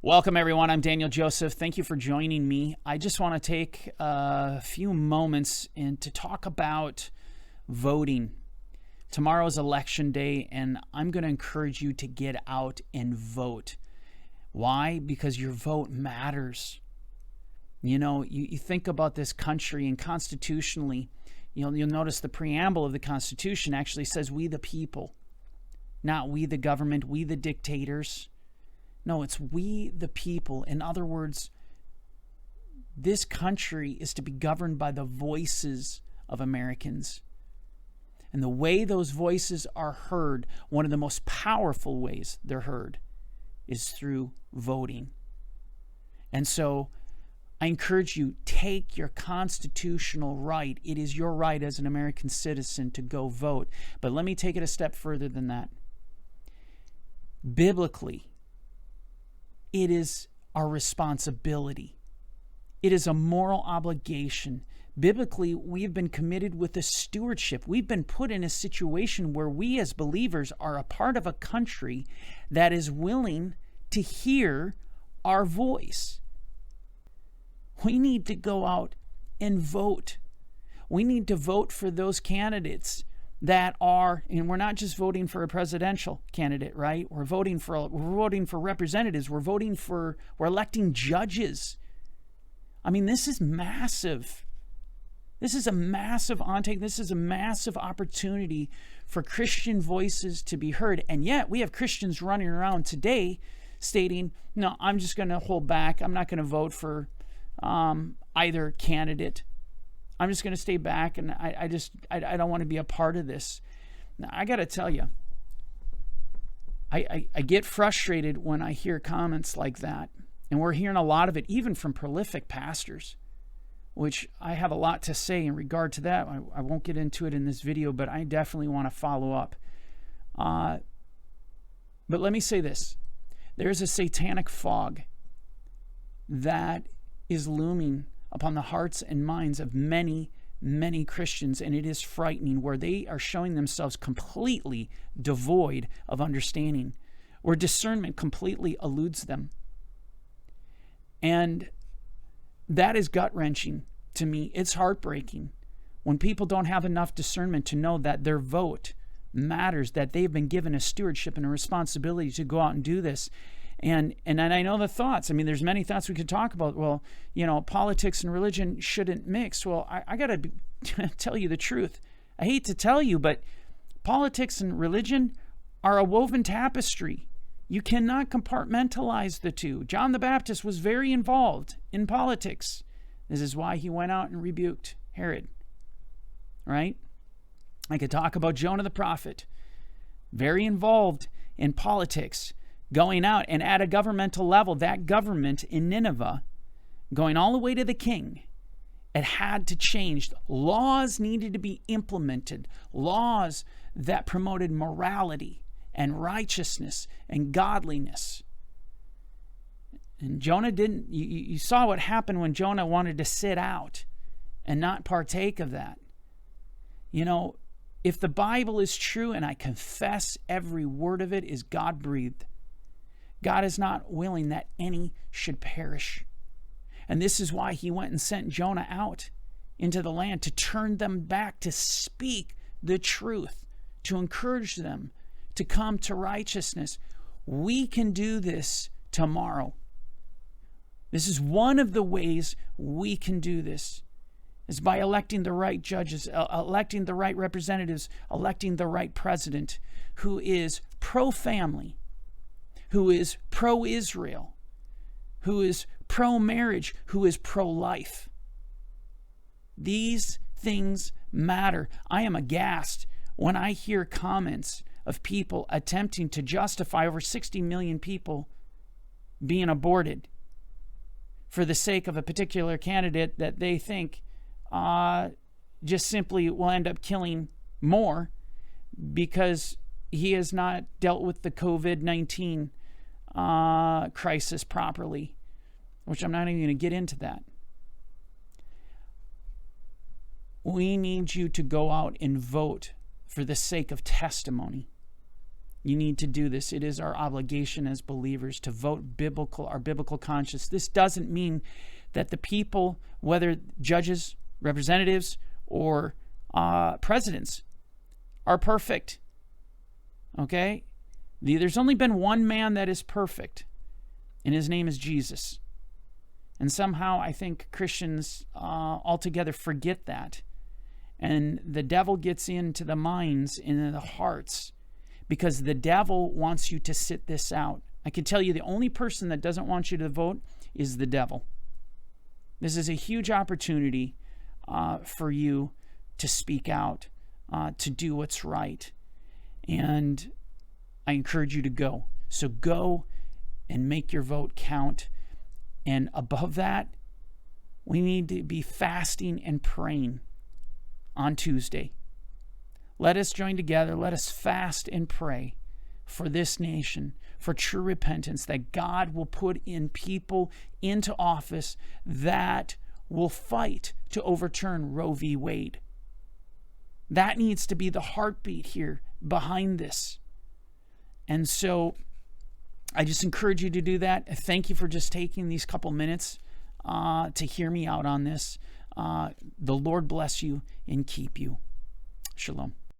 Welcome, everyone. I'm Daniel Joseph. Thank you for joining me. I just want to take a few moments to talk about voting. Tomorrow is election day, and I'm going to encourage you to get out and vote. Why? Because your vote matters. You know, you think about this country, and constitutionally, you'll notice the preamble of the Constitution actually says we the people, not we the government, we the dictators. No, it's we the people. In other words, this country is to be governed by the voices of Americans. And the way those voices are heard, one of the most powerful ways they're heard, is through voting. And so I encourage you, take your constitutional right. It is your right as an American citizen to go vote. But let me take it a step further than that. Biblically, it is our responsibility. It is a moral obligation. Biblically, we've been committed with a stewardship. We've been put in a situation where we as believers are a part of a country that is willing to hear our voice. We need to go out and vote. We need to vote for those candidates that are, and we're not just voting for a presidential candidate, right? We're voting for representatives. We're electing judges. I mean, this is massive. This is a massive ontake. This is a massive opportunity for Christian voices to be heard. And yet we have Christians running around today stating, no, I'm just going to hold back. I'm not going to vote for either candidate. I'm just going to stay back, and I don't want to be a part of this. Now, I got to tell you, I get frustrated when I hear comments like that, and we're hearing a lot of it, even from prolific pastors, which I have a lot to say in regard to that. I won't get into it in this video, but I definitely want to follow up. But let me say this. There's a satanic fog that is looming upon the hearts and minds of many, many Christians, and it is frightening, where they are showing themselves completely devoid of understanding, where discernment completely eludes them. And that is gut-wrenching to me. It's heartbreaking when people don't have enough discernment to know that their vote matters, that they've been given a stewardship and a responsibility to go out and do this. And I know the thoughts. I mean, there's many thoughts we could talk about. Well, you know, politics and religion shouldn't mix. Well, I got to tell you the truth. I hate to tell you, but politics and religion are a woven tapestry. You cannot compartmentalize the two. John the Baptist was very involved in politics. This is why he went out and rebuked Herod, right? I could talk about Jonah the prophet, very involved in politics, going out and at a governmental level, that government in Nineveh, going all the way to the king, it had to change. Laws needed to be implemented, laws that promoted morality and righteousness and godliness. And Jonah didn't, you saw what happened when Jonah wanted to sit out and not partake of that. You know, if the Bible is true, and I confess every word of it is God-breathed, God is not willing that any should perish. And this is why he went and sent Jonah out into the land to turn them back, to speak the truth, to encourage them to come to righteousness. We can do this tomorrow. This is one of the ways we can do this, is by electing the right judges, electing the right representatives, electing the right president who is pro-family, who is pro-Israel, who is pro-marriage, who is pro-life. These things matter. I am aghast when I hear comments of people attempting to justify over 60 million people being aborted for the sake of a particular candidate that they think just simply will end up killing more because he has not dealt with the COVID-19 crisis properly, which I'm not even going to get into that. We need you to go out and vote for the sake of testimony. You need to do this. It is our obligation as believers to vote our biblical conscience. This doesn't mean that the people, whether judges, representatives, or presidents, are perfect. Okay? There's only been one man that is perfect, and his name is Jesus. And somehow I think Christians altogether forget that. And the devil gets into the minds and the hearts, because the devil wants you to sit this out. I can tell you the only person that doesn't want you to vote is the devil. This is a huge opportunity for you to speak out, to do what's right. And I encourage you to go. So go and make your vote count. And above that, we need to be fasting and praying on Tuesday. Let us join together. Let us fast and pray for this nation, for true repentance, that God will put in people into office that will fight to overturn Roe v. Wade. That needs to be the heartbeat here behind this. And so I just encourage you to do that. Thank you for just taking these couple minutes to hear me out on this. The Lord bless you and keep you. Shalom.